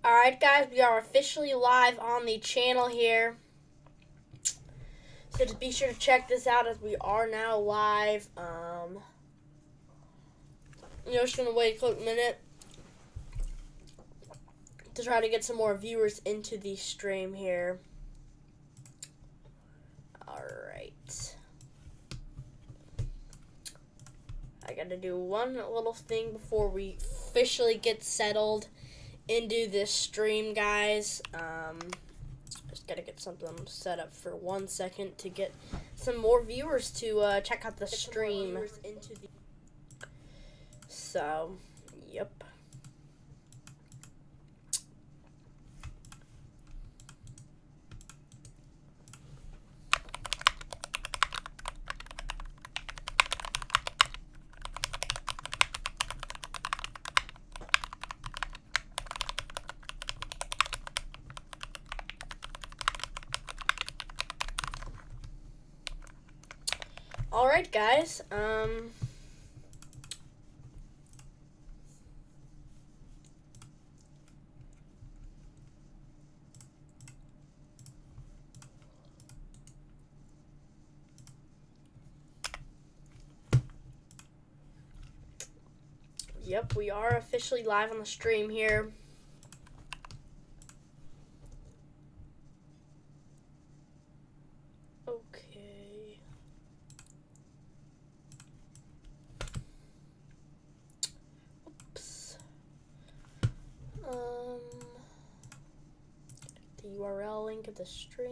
Alright guys, we are officially live on the channel here. So just be sure to check this out as we are now live. Just gonna wait a quick minute to try to get some more viewers into the stream here. Alright. I gotta do one little thing before we officially get settled into this stream, guys. Just gotta get something set up for 1 second to get some more viewers to check out the stream. So, yep. Alright guys, yep, we are officially live on the stream here. Okay. Oops. The URL link of the stream.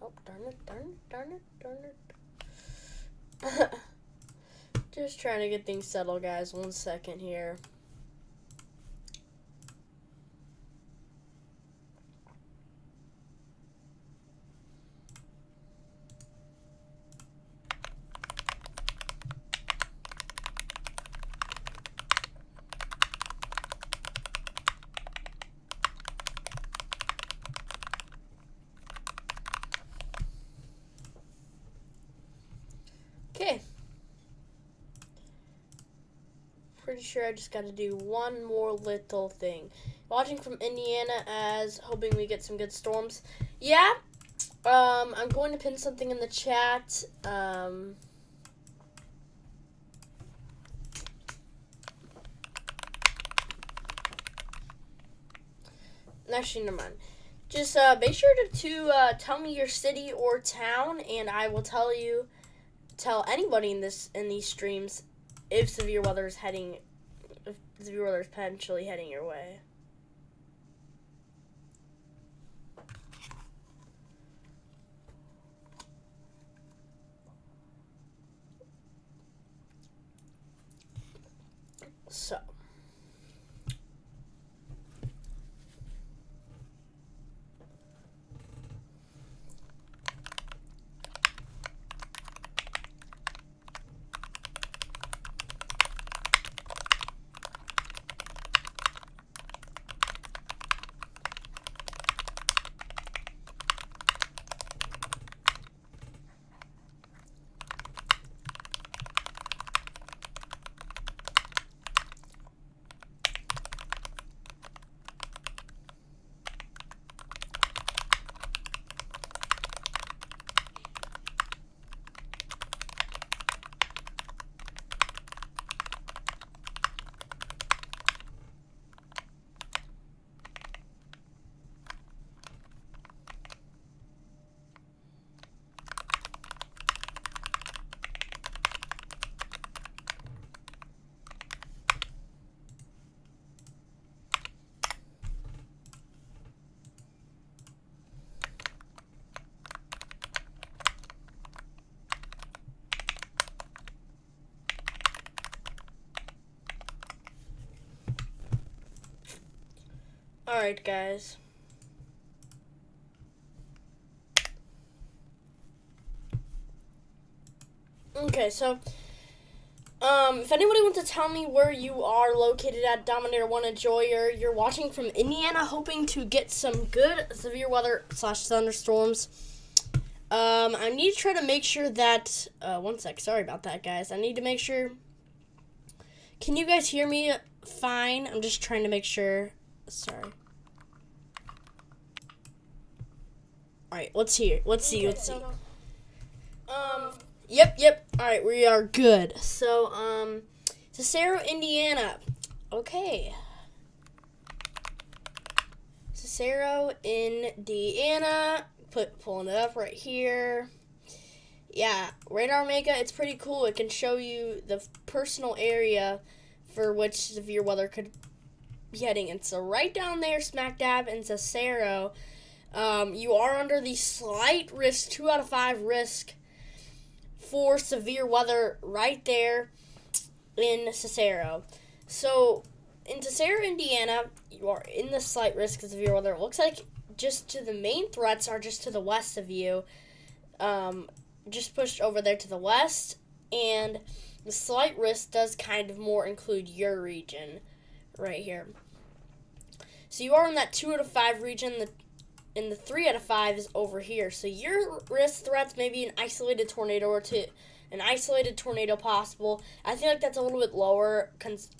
Oh, darn it. Just trying to get things settled, guys. 1 second here. Okay. Pretty sure I just got to do one more little thing. Watching from Indiana, as hoping we get some good storms. Yeah. I'm going to pin something in the chat. Actually, never mind. Just make sure to tell me your city or town, and I will tell anybody in these streams if severe weather is potentially heading your way. So. Alright, guys. Okay, so, if anybody wants to tell me where you are located at, Dominator1 Enjoyer, you're watching from Indiana, hoping to get some good severe weather / thunderstorms. I need to try to make sure that, 1 sec, sorry about that, guys. I need to make sure Can you guys hear me fine? I'm just trying to make sure. Sorry. Alright, let's hear. Let's see. Yep. Alright, we are good. So, Cicero, Indiana. Okay. Cicero, Indiana. Pulling it up right here. Yeah, Radar Mega, it's pretty cool. It can show you the personal area for which severe weather could be heading. And so right down there, smack dab in Cicero, you are under the slight risk, 2 out of 5 risk for severe weather right there in Cicero. So in Cicero, Indiana, you are in the slight risk of severe weather. It looks like just to the main threats are just to the west of you. Just pushed over there to the west, and the slight risk does kind of more include your region right here. So you are in that 2 out of 5 region, and the 3 out of 5 is over here. So your risk threats may be an isolated tornado or an isolated tornado possible. I feel like that's a little bit lower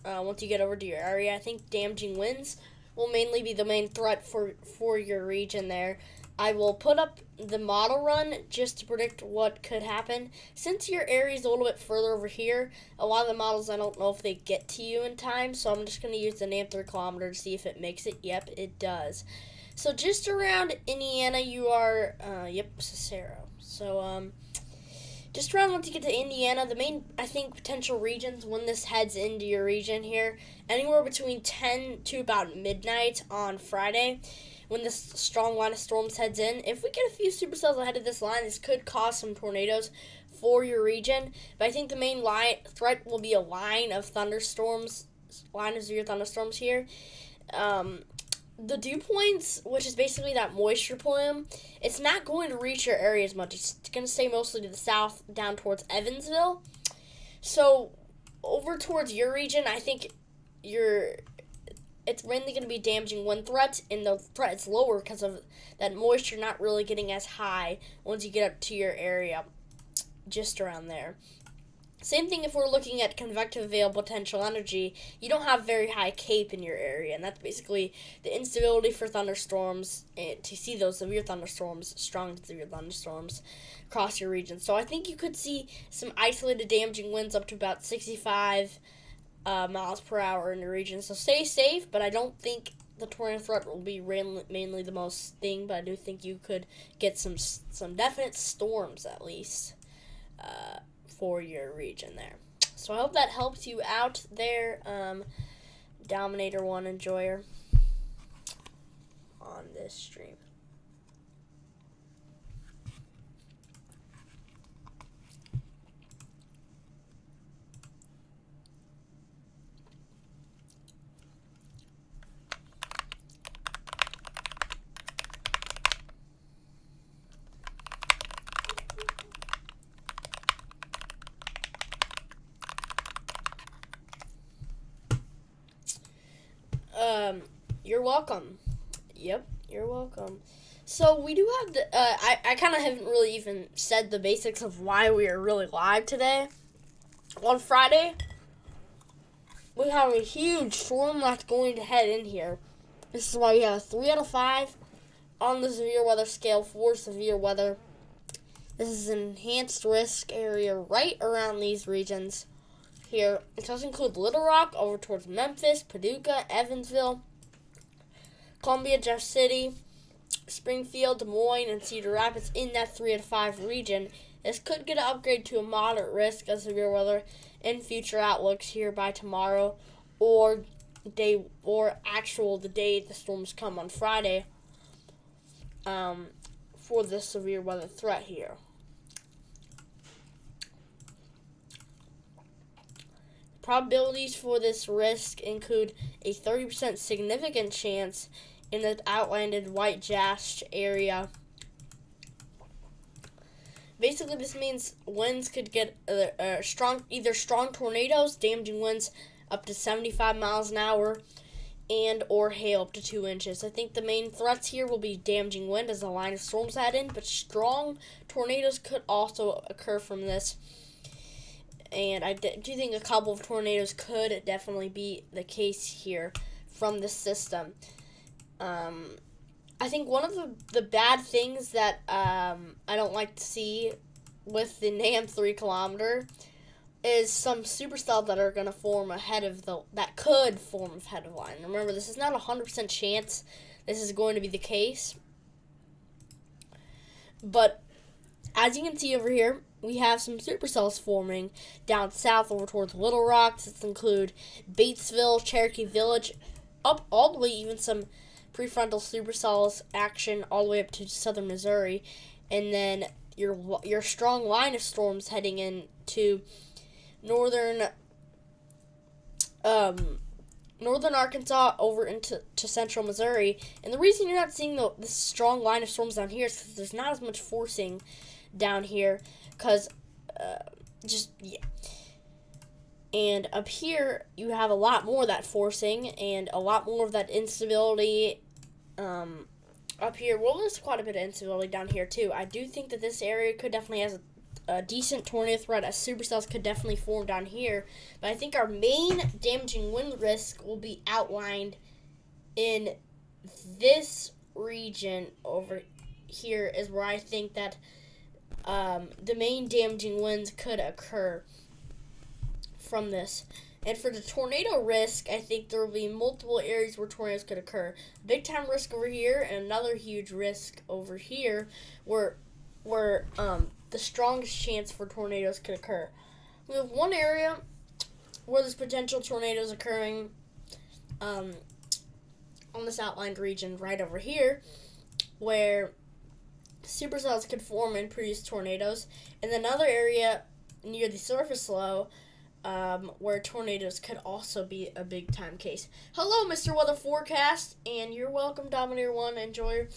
once you get over to your area. I think damaging winds will mainly be the main threat for your region there. I will put up the model run just to predict what could happen. Since your area is a little bit further over here, a lot of the models, I don't know if they get to you in time, so I'm just going to use the NAM 3 kilometer to see if it makes it. Yep, it does. So just around Indiana, you are, Cicero. So, just around once you get to Indiana, the main, I think, potential regions when this heads into your region here, anywhere between 10 to about midnight on Friday, when this strong line of storms heads in. If we get a few supercells ahead of this line, this could cause some tornadoes for your region. But I think the main threat will be a line of thunderstorms, line of severe thunderstorms here. The dew points, which is basically that moisture plume, it's not going to reach your area as much. It's going to stay mostly to the south, down towards Evansville. So over towards your region, I think it's mainly going to be damaging wind threat, and the threat is lower because of that moisture not really getting as high once you get up to your area, just around there. Same thing if we're looking at convective veil potential energy. You don't have very high CAPE in your area, and that's basically the instability for thunderstorms, and to see those severe thunderstorms, strong severe thunderstorms across your region. So I think you could see some isolated damaging winds up to about 65 miles per hour in the region. So stay safe, but I don't think the tornado threat will be mainly the most thing, but I do think you could get some definite storms at least for your region there. So I hope that helps you out there, Dominator 1 enjoyer, on this stream. You're welcome. Yep, you're welcome. So we do have the, I kind of haven't really even said the basics of why we are really live today. On Friday, we have a huge storm that's going to head in here. This is why we have a 3 out of 5 on the severe weather scale for severe weather. This is an enhanced risk area right around these regions here. It does include Little Rock over towards Memphis, Paducah, Evansville, Columbia, Jeff City, Springfield, Des Moines, and Cedar Rapids in that 3 out of 5 region. This could get an upgrade to a moderate risk of severe weather in future outlooks here by tomorrow, or the day the storms come on Friday, for this severe weather threat here. Probabilities for this risk include a 30% significant chance in the outlanded White Jasht area. Basically, this means winds could get either strong tornadoes, damaging winds up to 75 miles an hour, and or hail up to 2 inches. I think the main threats here will be damaging wind as the line of storms head in, but strong tornadoes could also occur from this. And I do think a couple of tornadoes could definitely be the case here from this system. I think one of the bad things that I don't like to see with the NAM 3 kilometer is some supercells that are going to form ahead of that could form ahead of the line. Remember, this is not a 100% chance this is going to be the case. But as you can see over here, we have some supercells forming down south over towards Little Rock. This include Batesville, Cherokee Village, up all the way even some prefrontal supercells action all the way up to southern Missouri. And then your strong line of storms heading into northern Arkansas over into central Missouri. And the reason you're not seeing this strong line of storms down here is because there's not as much forcing down here. Because, And up here, you have a lot more of that forcing and a lot more of that instability. Up here, well, there's quite a bit of instability down here, too. I do think that this area could definitely have a decent tornado threat, as supercells could definitely form down here. But I think our main damaging wind risk will be outlined in this region over here, is where I think that the main damaging winds could occur from this. And for the tornado risk, I think there will be multiple areas where tornadoes could occur. Big time risk over here, and another huge risk over here, where the strongest chance for tornadoes could occur. We have one area where there's potential tornadoes occurring on this outlined region right over here, where supercells could form and produce tornadoes. And another area near the surface low where tornadoes could also be a big time case. Hello, Mr. Weather Forecast, and you're welcome, Dominator1 Enjoyer.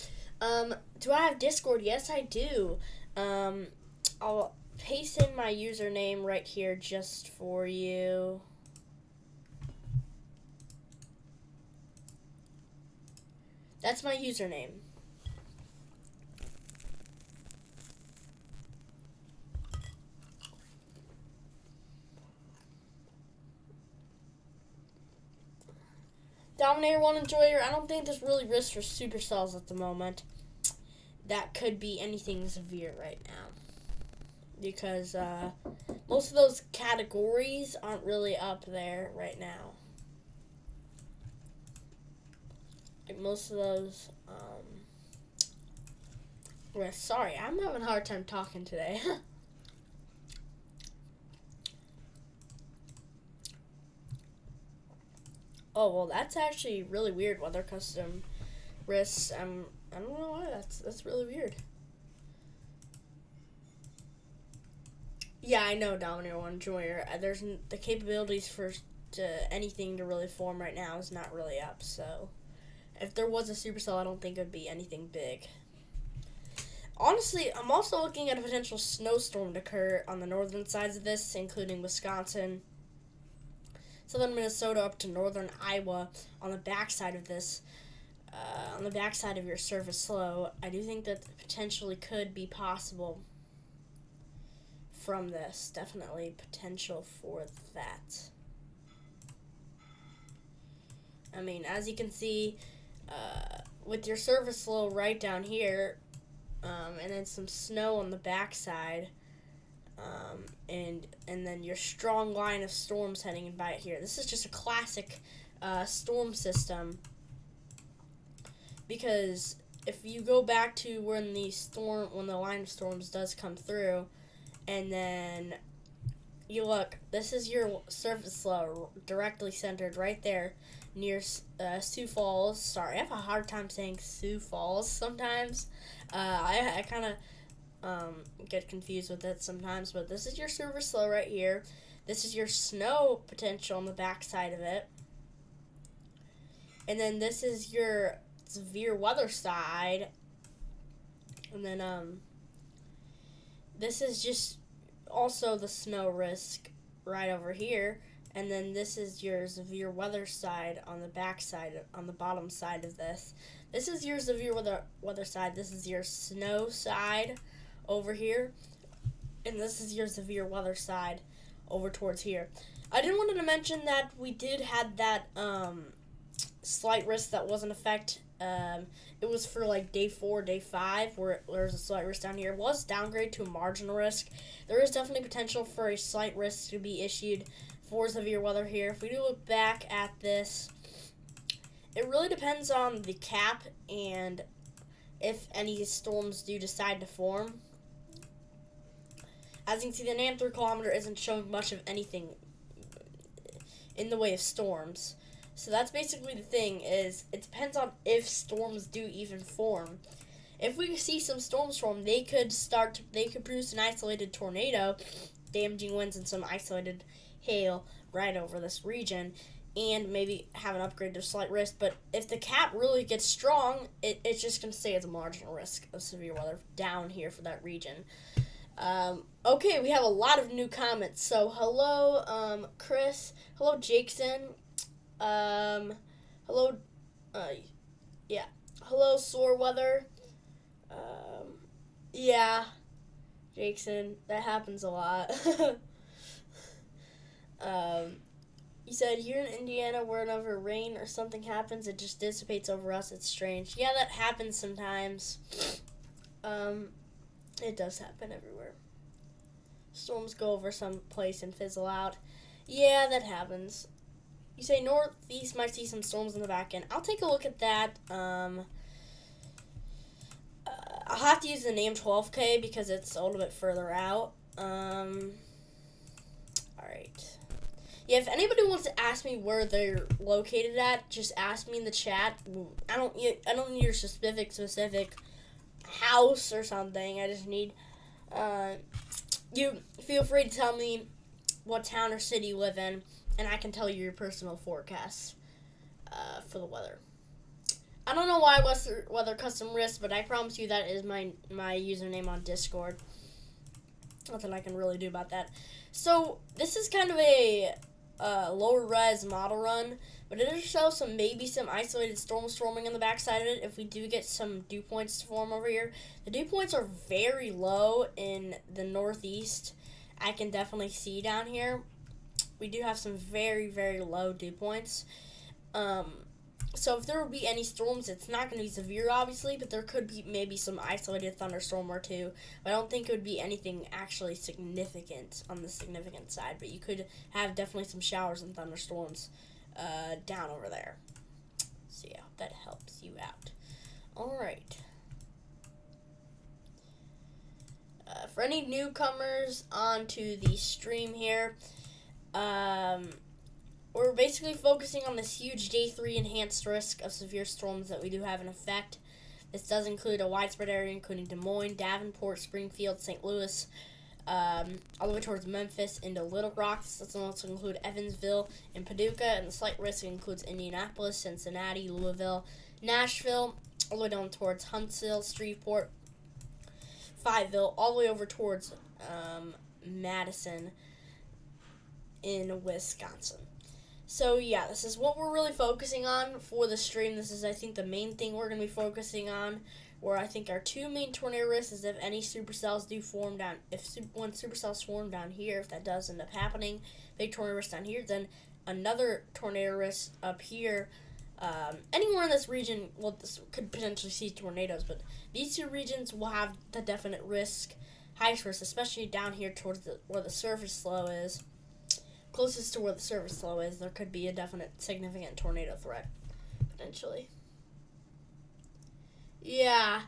Do I have Discord? Yes, I do. I'll paste in my username right here just for you. That's my username. Dominator1 Enjoyer, I don't think there's really risk for supercells at the moment. That could be anything severe right now. Because most of those categories aren't really up there right now. Like most of those risks. Sorry, I'm having a hard time talking today. Oh, well, that's actually really weird, weather custom risks. I don't know why, that's really weird. Yeah, I know, Dominator1 Enjoyer. There's the capabilities for anything to really form right now is not really up, so if there was a supercell, I don't think it would be anything big. Honestly, I'm also looking at a potential snowstorm to occur on the northern sides of this, including Wisconsin, southern Minnesota up to northern Iowa on the backside of this, on the backside of your surface low. I do think that potentially could be possible from this. Definitely potential for that. I mean, as you can see, with your surface low right down here, and then some snow on the backside, and then your strong line of storms heading in by it here. This is just a classic storm system, because if you go back to when the line of storms does come through, and then you look, this is your surface low directly centered right there near Sioux Falls. Sorry, I have a hard time saying Sioux Falls sometimes. I kind of get confused with it sometimes, but this is your surface low right here. This is your snow potential on the backside of it. And then this is your severe weather side. And then this is just also the snow risk right over here. And then this is your severe weather side on the back side, on the bottom side of this. This is your severe weather side. This is your snow side over here. And this is your severe weather side over towards here. I did want to mention that we did have that slight risk that was in effect. It was for like day 4, day 5, where there's a slight risk down here. It was downgraded to a marginal risk. There is definitely potential for a slight risk to be issued for severe weather here. If we do look back at this, it really depends on the cap and if any storms do decide to form. As you can see, the NAM 3 kilometer isn't showing much of anything in the way of storms. So that's basically the thing, is it depends on if storms do even form. If we see some storms form, they could produce an isolated tornado, damaging winds and some isolated hail right over this region, and maybe have an upgrade to slight risk. But if the cap really gets strong, it's just going to stay as a marginal risk of severe weather down here for that region. Okay, we have a lot of new comments. So hello, Chris. Hello, Jackson. Hello, yeah. Hello, sore weather. Yeah, Jackson, that happens a lot. You said here in Indiana, whenever rain or something happens, it just dissipates over us. It's strange. Yeah, that happens sometimes. It does happen everywhere. Storms go over some place and fizzle out. Yeah, that happens. You say northeast might see some storms in the back end. I'll take a look at that. I'll have to use the name 12K because it's a little bit further out. Alright. Yeah, if anybody wants to ask me where they're located at, just ask me in the chat. I don't need your specific house or something. I just need you feel free to tell me what town or city you live in, and I can tell you your personal forecasts for the weather. I don't know why Weather Custom Risk, but I promise you that is my username on Discord. Nothing I can really do about that. So this is kind of a lower res model run, but it does show maybe some isolated storms forming on the backside of it if we do get some dew points to form over here. The dew points are very low in the northeast. I can definitely see down here. We do have some very, very low dew points. So if there would be any storms, it's not going to be severe, obviously, but there could be maybe some isolated thunderstorm or two. I don't think it would be anything actually significant on the significant side, but you could have definitely some showers and thunderstorms down over there. So yeah, that helps you out. All right. For any newcomers onto the stream here, we're basically focusing on this huge day 3 enhanced risk of severe storms that we do have in effect. This does include a widespread area including Des Moines, Davenport, Springfield, St. Louis, all the way towards Memphis into Little Rock. This does also include Evansville and Paducah, and the slight risk includes Indianapolis, Cincinnati, Louisville, Nashville, all the way down towards Huntsville, Shreveport, Fayetteville, all the way over towards Madison in Wisconsin. So yeah, this is what we're really focusing on for the stream. This is, I think, the main thing we're going to be focusing on, where I think our two main tornado risks is if any supercells do form down, when supercells form down here, if that does end up happening, big tornado risk down here, then another tornado risk up here. Anywhere in this region, well, this could potentially see tornadoes, but these two regions will have the definite risk, highest risk, especially down here towards where the surface flow is. Closest to where the surface flow is, there could be a definite significant tornado threat, potentially. Yeah,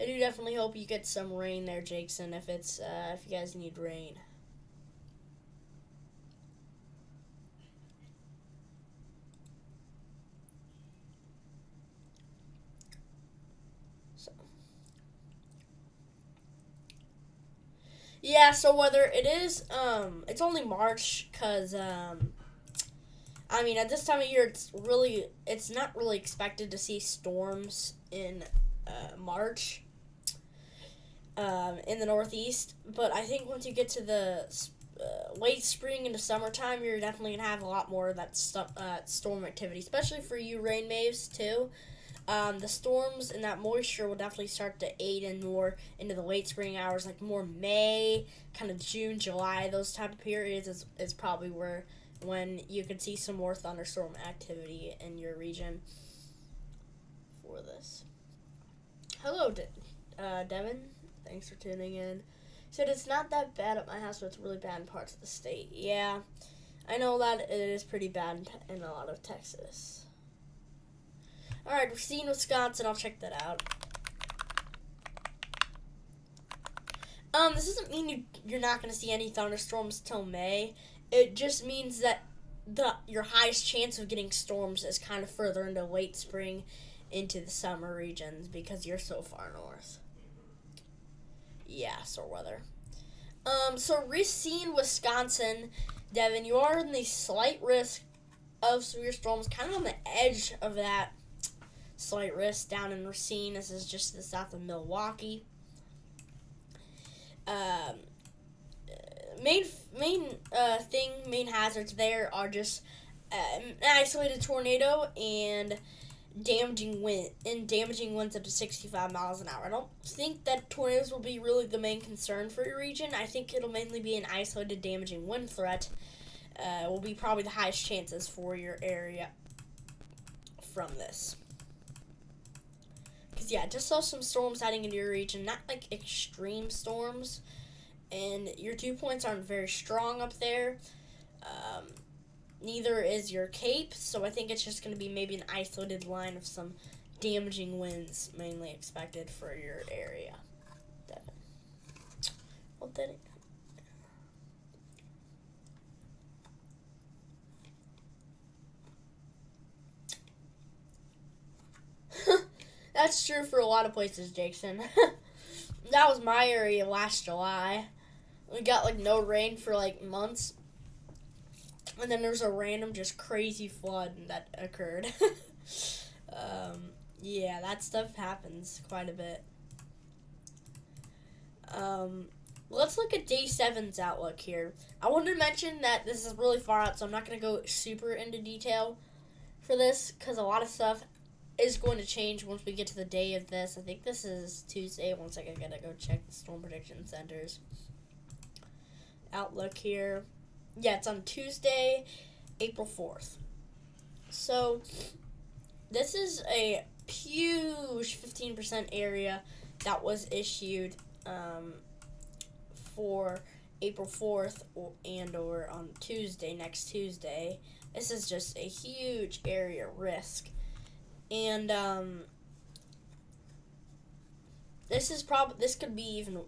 I do definitely hope you get some rain there, Jackson, if you guys need rain. Yeah, so whether it is, it's only March, because, I mean, at this time of year, it's not really expected to see storms in, March, in the Northeast, but I think once you get to the, late spring into summertime, you're definitely going to have a lot more of that storm activity, especially for you rain waves, too. The storms and that moisture will definitely start to aid in more into the late spring hours, like more May, kind of June, July. Those type of periods is probably when you could see some more thunderstorm activity in your region for this. Hello, Devin. Thanks for tuning in. Said it's not that bad at my house, but it's really bad in parts of the state. Yeah, I know that it is pretty bad in a lot of Texas. Alright, Racine, Wisconsin. I'll check that out. This doesn't mean you're not going to see any thunderstorms till May. It just means that your highest chance of getting storms is kind of further into late spring, into the summer regions because you're so far north. Yeah, sore weather. So Racine, Wisconsin, Devin, you are in the slight risk of severe storms, kind of on the edge of that slight risk down in Racine. This is just to the south of Milwaukee. Main hazards there are just an isolated tornado and damaging winds up to 65 miles an hour. I don't think that tornadoes will be really the main concern for your region. I think it'll mainly be an isolated damaging wind threat. Will be probably the highest chances for your area from this. Because, yeah, just saw some storms heading into your region. Not, like, extreme storms. And your dew points aren't very strong up there. Neither is your Cape. So I think it's just going to be maybe an isolated line of some damaging winds mainly expected for your area. Devin. Well, then That's true for a lot of places, Jason. That was my area last July. We got, like, no rain for, like, months. And then there was a random just crazy flood that occurred. Yeah, that stuff happens quite a bit. Let's look at day 7's outlook here. I wanted to mention that this is really far out, so I'm not going to go super into detail for this, because a lot of stuff is going to change once we get to the day of this. I think this is Tuesday. One second, I gotta go check the Storm Prediction Center's outlook here. Yeah, it's on Tuesday, April 4th. So, this is a huge 15% area that was issued for April 4th or on Tuesday, next Tuesday. This is just a huge area risk. And this could be even,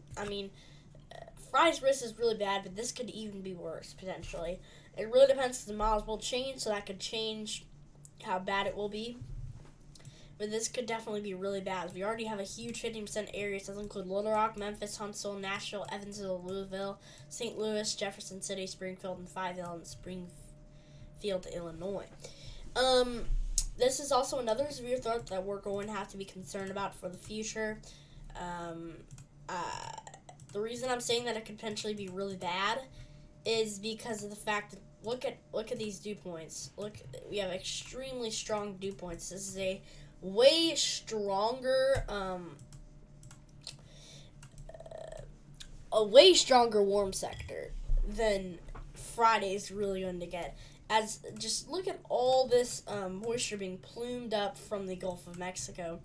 Friday's risk is really bad, but this could even be worse, potentially. It really depends because the models will change, so that could change how bad it will be. But this could definitely be really bad. We already have a huge 15% area. So does include Little Rock, Memphis, Huntsville, Nashville, Evansville, Louisville, St. Louis, Jefferson City, Springfield, and Fayetteville, and Springfield, Illinois. This is also another severe threat that we're going to have to be concerned about for the future. The reason I'm saying that it could potentially be really bad is because of the fact that look at these dew points. Look, we have extremely strong dew points. This is a way stronger warm sector than Friday's really going to get. As just look at all this moisture being plumed up from the Gulf of Mexico,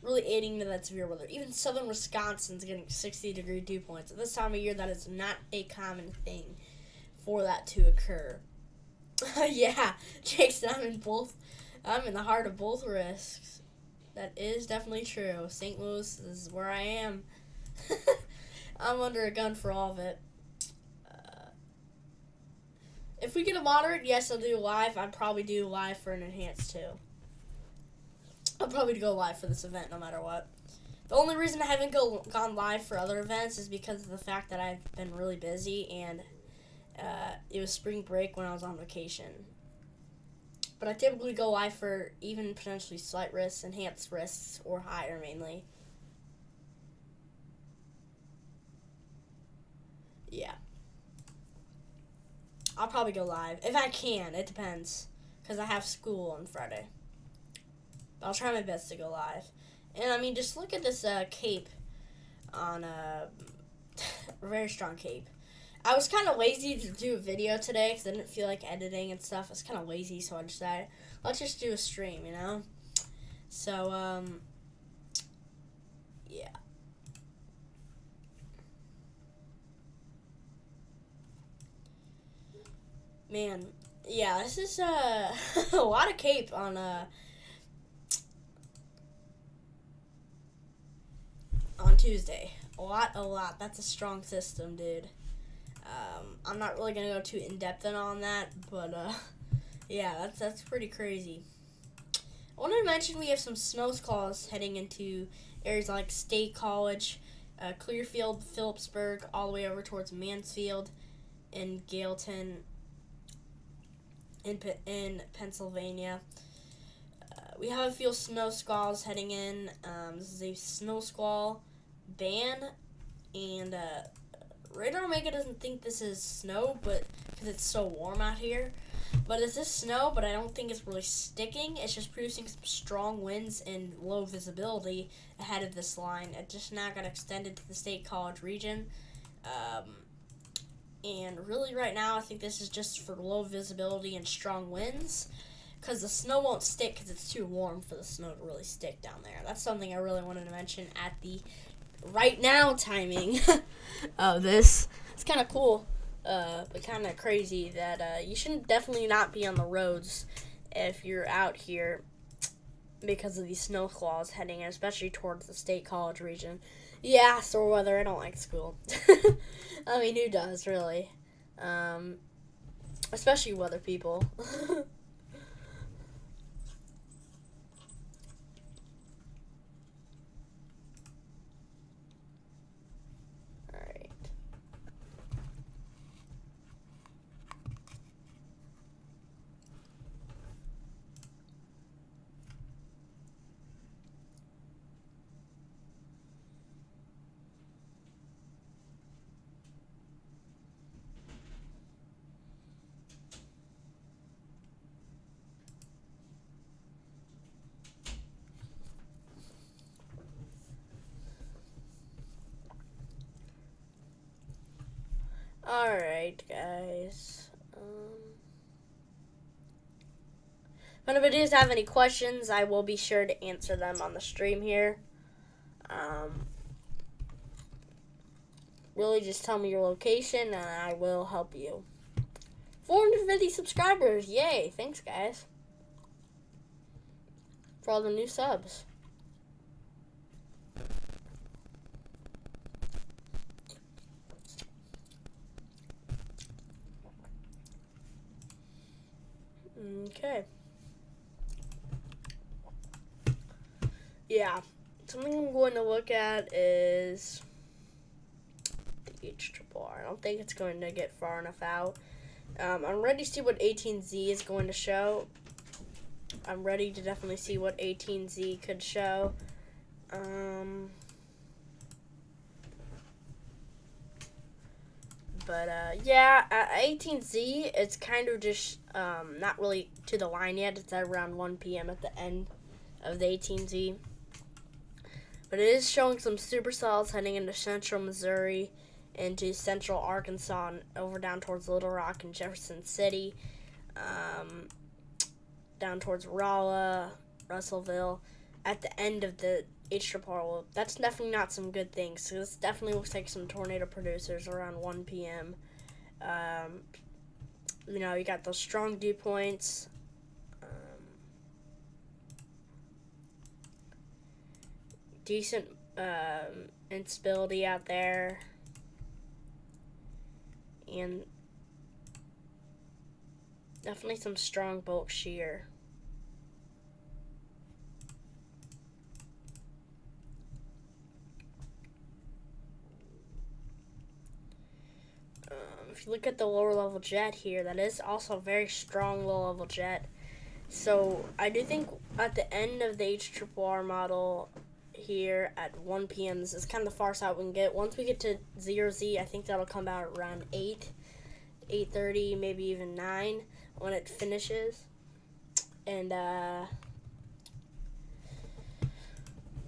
really aiding into that severe weather. Even southern Wisconsin's getting 60-degree dew points. At this time of year, that is not a common thing for that to occur. Yeah, Jason, I'm in the heart of both risks. That is definitely true. St. Louis is where I am. I'm under a gun for all of it. If we get a moderate, yes, I'll do live. I'd probably do live for an enhanced too. I'll probably go live for this event no matter what. The only reason I haven't gone live for other events is because of the fact that I've been really busy and it was spring break when I was on vacation. But I typically go live for even potentially slight risks, enhanced risks, or higher mainly. Yeah. I'll probably go live. If I can. It depends. Because I have school on Friday. I'll try my best to go live. And I mean, just look at this cape on a very strong cape. I was kind of lazy to do a video today because I didn't feel like editing and stuff. I was kind of lazy, so I decided, let's just do a stream, you know? So, yeah. Man, yeah, this is a lot of cape on Tuesday. A lot. That's a strong system, dude. I'm not really gonna go too in depth on that, but yeah, that's pretty crazy. I wanted to mention we have some snowscalls heading into areas like State College, Clearfield, Phillipsburg, all the way over towards Mansfield, and Gailton in Pennsylvania. We have a few snow squalls heading in. This is a snow squall ban, and Radar Omega doesn't think this is snow, but because it's so warm out here. But this is snow, but I don't think it's really sticking. It's just producing some strong winds and low visibility ahead of this line. It just now got extended to the State College region. And really right now, I think this is just for low visibility and strong winds, because the snow won't stick because it's too warm for the snow to really stick down there. That's something I really wanted to mention at the right now timing of this. It's kind of cool, but kind of crazy that you shouldn't definitely not be on the roads if you're out here because of these snow squalls heading in, especially towards the State College region. Yeah, sore weather. I don't like school. I mean, who does, really? Especially weather people. Alright. Alright, guys. If anybody does have any questions, I will be sure to answer them on the stream here. Really just tell me your location and I will help you. 450 subscribers. Yay. Thanks, guys, for all the new subs. Okay. Yeah. Something I'm going to look at is the H-triple-R. I don't think it's going to get far enough out. I'm ready to see what 18Z is going to show. I'm ready to definitely see what 18Z could show. Yeah, at 18Z, it's kind of just not really to the line yet. It's at around 1 p.m. at the end of the 18Z. But it is showing some supercells heading into central Missouri, into central Arkansas, and over down towards Little Rock and Jefferson City, down towards Rolla, Russellville, at the end of the H-triple-R. That's definitely not some good things. So this definitely looks like some tornado producers around 1 p.m. You know, you got those strong dew points. Decent instability out there. And definitely some strong bulk shear. If you look at the lower level jet here, that is also a very strong low level jet. So I do think at the end of the H-triple-R model here at 1 p.m., this is kind of the farthest out we can get. Once we get to 0Z, I think that'll come out around 8:30, maybe even 9 when it finishes. And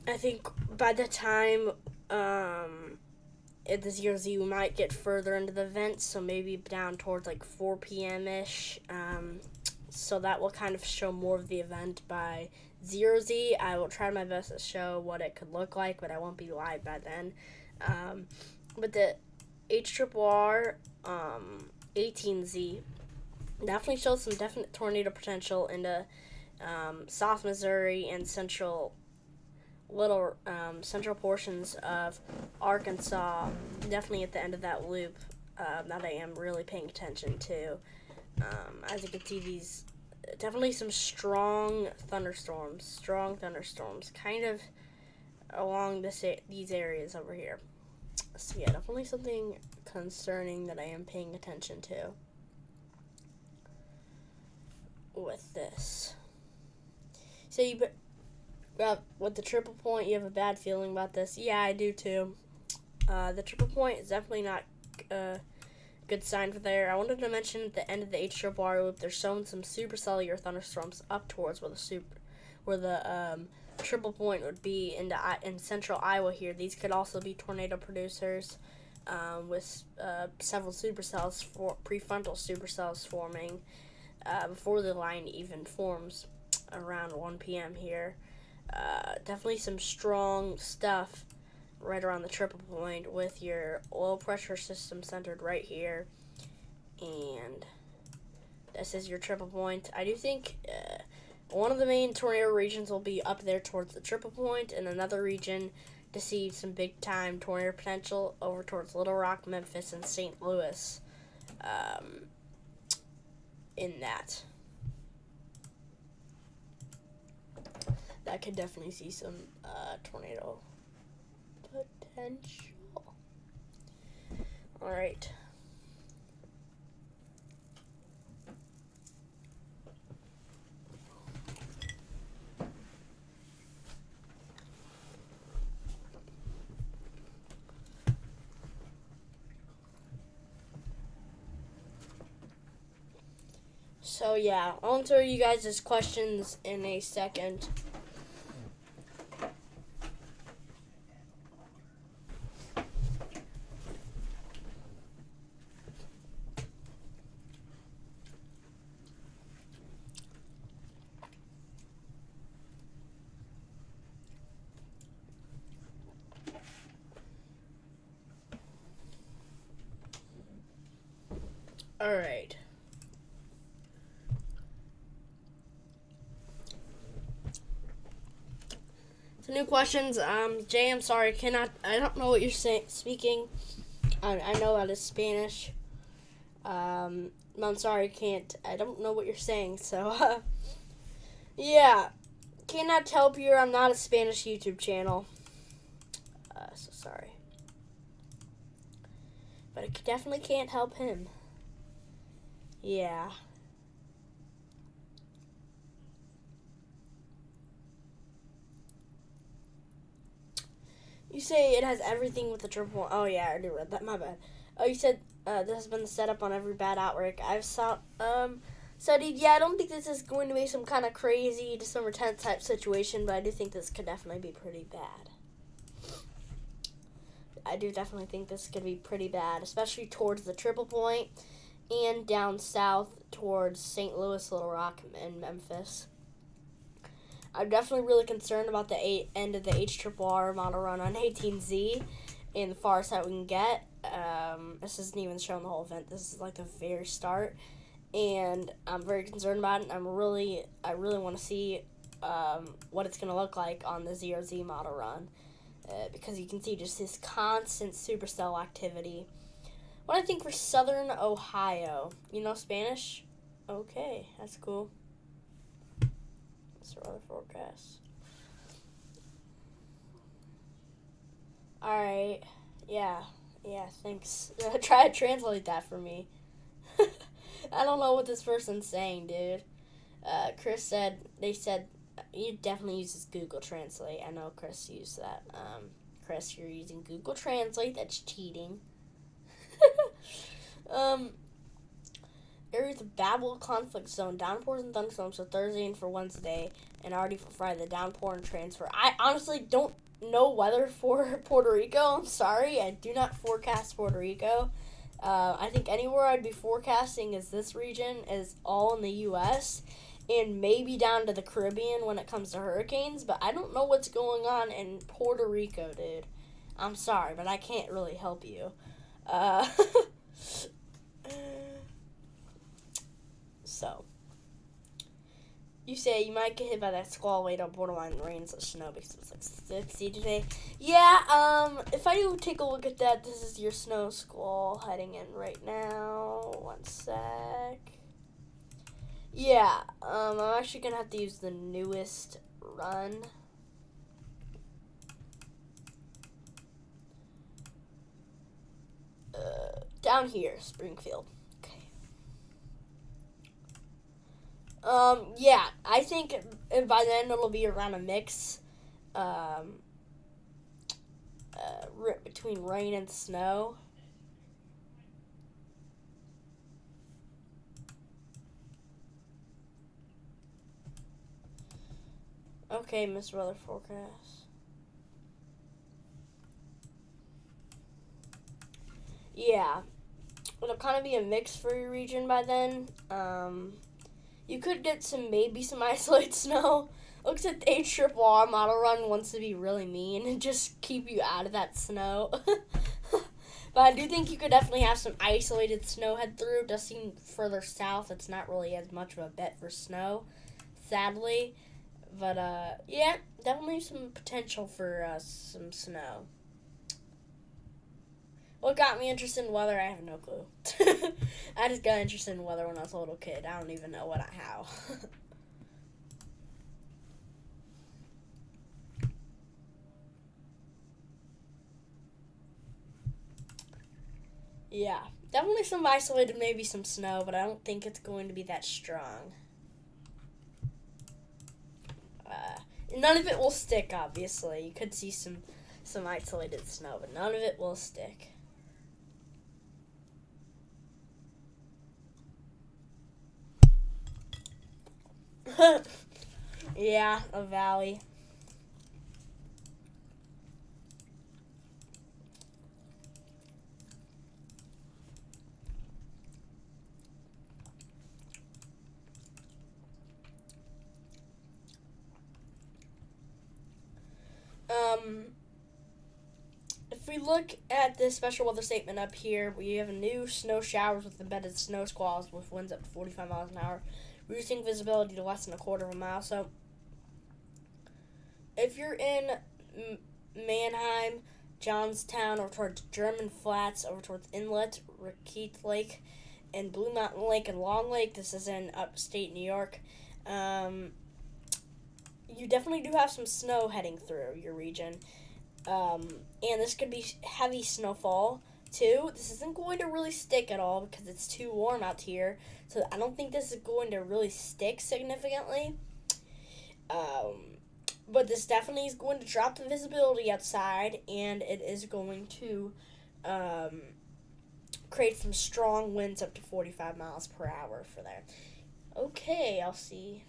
I think by the time at the ZRZ, we might get further into the event, so maybe down towards like 4 p.m.-ish. So that will kind of show more of the event by ZRZ. I will try my best to show what it could look like, but I won't be live by then. But the HRRR 18Z definitely shows some definite tornado potential into South Missouri and central portions of Arkansas, definitely at the end of that loop that I am really paying attention to. As you can see, these definitely some strong thunderstorms, kind of along these areas over here. So yeah, definitely something concerning that I am paying attention to with this. So with the triple point, you have a bad feeling about this. Yeah, I do too. The triple point is definitely not a good sign for there. I wanted to mention at the end of the HRRR loop, they're showing some supercellular thunderstorms up towards where the triple point would be in central Iowa here. These could also be tornado producers with several prefrontal supercells forming before the line even forms around 1 p.m. here. Definitely some strong stuff right around the triple point with your oil pressure system centered right here. And this is your triple point. I do think one of the main tornado regions will be up there towards the triple point, and another region to see some big time tornado potential over towards Little Rock, Memphis, and St. Louis in that. That could definitely see some tornado potential. All right. So yeah, I'll answer you guys' questions in a second. All right. So new questions. Jay, I'm sorry, I don't know what you're speaking. I know that is Spanish. I'm sorry, I don't know what you're saying. So, yeah, cannot help you. I'm not a Spanish YouTube channel. So sorry. But I definitely can't help him. Yeah. You say it has everything with the triple one. Oh yeah, I already read that. My bad. Oh, you said this has been the setup on every bad outbreak I've studied. Yeah, I don't think this is going to be some kind of crazy December 10th type situation, but I do think this could definitely be pretty bad. I do definitely think this could be pretty bad, especially towards the triple point and down south towards St. Louis, Little Rock, and Memphis. I'm definitely really concerned about the end of the HRRR model run on 18Z and the farthest that we can get. This isn't even showing the whole event. This is like the very start, and I'm very concerned about it. I really want to see what it's going to look like on the ZRZ model run because you can see just this constant supercell activity. What I think for Southern Ohio, you know Spanish? Okay, that's cool. That's our weather forecast. Alright, yeah, thanks. Try to translate that for me. I don't know what this person's saying, dude. Chris said, you definitely uses Google Translate. I know Chris used that. Chris, you're using Google Translate. That's cheating. areas of Babel conflict zone. Downpours and thunderstorms for Thursday and for Wednesday, and already for Friday. The downpour and transfer. I honestly don't know weather for Puerto Rico. I'm sorry. I do not forecast Puerto Rico. I think anywhere I'd be forecasting is this region, is all in the U.S., and maybe down to the Caribbean when it comes to hurricanes, but I don't know what's going on in Puerto Rico, dude. I'm sorry, but I can't really help you. So, you say you might get hit by that squall wave on borderline rains or snow because it's like 60 today. Yeah, if I do take a look at that, this is your snow squall heading in right now. One sec. Yeah, I'm actually going to have to use the newest run. Down here, Springfield. Yeah, I think by then it'll be around a mix between rain and snow. Okay, Mr. Weather Forecast. Yeah, it'll kind of be a mix for your region by then. You could get maybe some isolated snow. Looks like the HRRR model run wants to be really mean and just keep you out of that snow. But I do think you could definitely have some isolated snow head through. It does seem further south. It's not really as much of a bet for snow, sadly. But, yeah, definitely some potential for some snow. What got me interested in weather, I have no clue. I just got interested in weather when I was a little kid. I don't even know how. Yeah, definitely some isolated, maybe some snow, but I don't think it's going to be that strong. None of it will stick, obviously. You could see some isolated snow, but none of it will stick. Yeah, a valley. If we look at this special weather statement up here, we have new snow showers with embedded snow squalls with winds up to 45 miles an hour, reducing visibility to less than a quarter of a mile. So, if you're in Mannheim, Johnstown, over towards German Flats, over towards Inlet, Raquette Lake, and Blue Mountain Lake and Long Lake, this is in upstate New York, you definitely do have some snow heading through your region. And this could be heavy snowfall, too. This isn't going to really stick at all because it's too warm out here. So I don't think this is going to really stick significantly. But this definitely is going to drop the visibility outside, and it is going to create some strong winds up to 45 miles per hour for there. Okay, I'll see.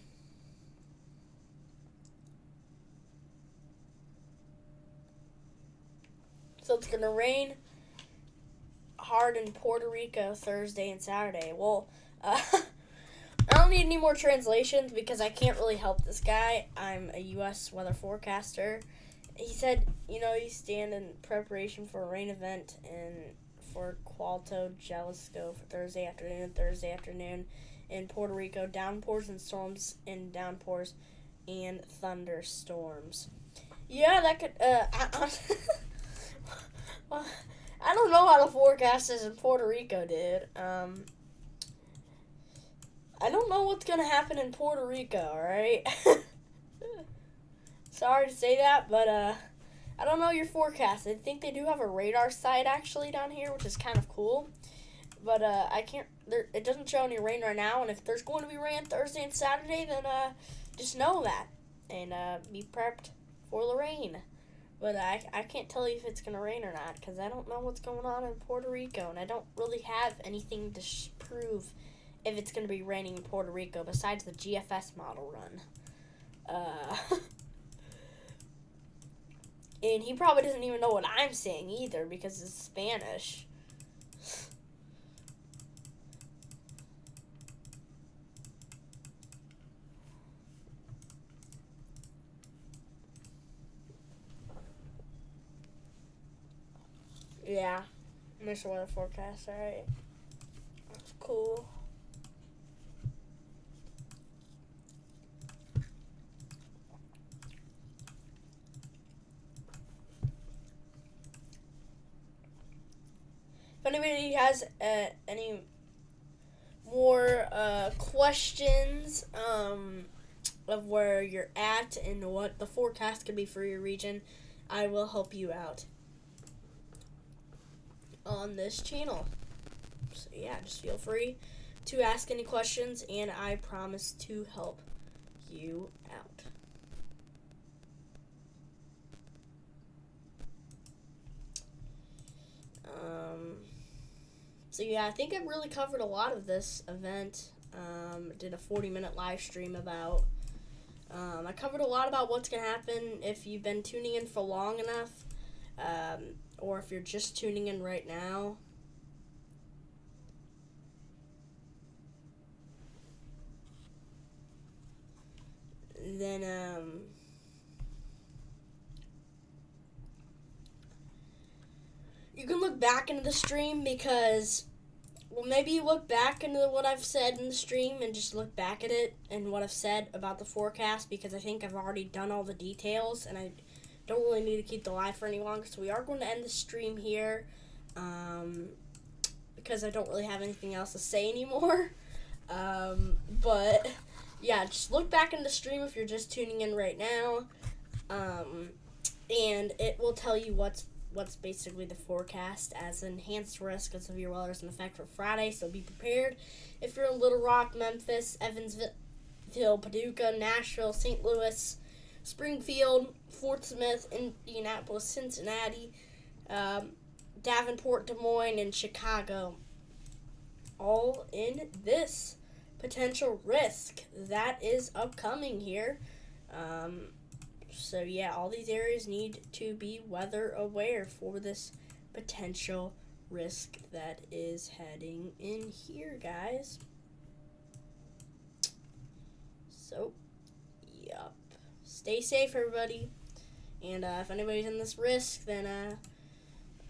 So it's going to rain hard in Puerto Rico Thursday and Saturday. Well, I don't need any more translations because I can't really help this guy. I'm a U.S. weather forecaster. He said, you stand in preparation for a rain event in Fort Cualto, Jalisco for Thursday afternoon in Puerto Rico. Downpours and storms and downpours and thunderstorms. Yeah, that could, I don't know how the forecast is in Puerto Rico, dude. I don't know what's going to happen in Puerto Rico, alright? Sorry to say that, but, I don't know your forecast. I think they do have a radar site, actually, down here, which is kind of cool. But, it doesn't show any rain right now, and if there's going to be rain Thursday and Saturday, then, just know that. And, be prepped for the rain. But I can't tell you if it's going to rain or not because I don't know what's going on in Puerto Rico, and I don't really have anything to prove if it's going to be raining in Puerto Rico besides the GFS model run. And he probably doesn't even know what I'm saying either because it's Spanish. Yeah, Mr. Weather Forecast, alright. That's cool. If anybody has any more questions of where you're at and what the forecast could be for your region, I will help you out on this channel. So yeah, just feel free to ask any questions and I promise to help you out. So yeah, I think I really covered a lot of this event. Did a 40-minute live stream about. I covered a lot about what's going to happen if you've been tuning in for long enough, or if you're just tuning in right now. Then, you can look back into the stream because, well, maybe you look back into what I've said in the stream and just look back at it and what I've said about the forecast because I think I've already done all the details and I don't really need to keep the live for any longer. So we are going to end the stream here because I don't really have anything else to say anymore. But yeah, just look back in the stream if you're just tuning in right now, and it will tell you what's basically the forecast as enhanced risk of severe weather is in effect for Friday. So be prepared if you're in Little Rock, Memphis, Evansville, Paducah, Nashville, St. Louis, Springfield, Fort Smith, Indianapolis, Cincinnati, Davenport, Des Moines, and Chicago, all in this potential risk that is upcoming here. So yeah, all these areas need to be weather aware for this potential risk that is heading in here, guys. So, yup. Stay safe, everybody. And if anybody's in this risk, then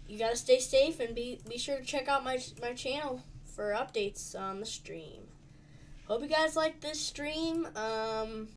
you gotta stay safe and be sure to check out my channel for updates on the stream. Hope you guys like this stream.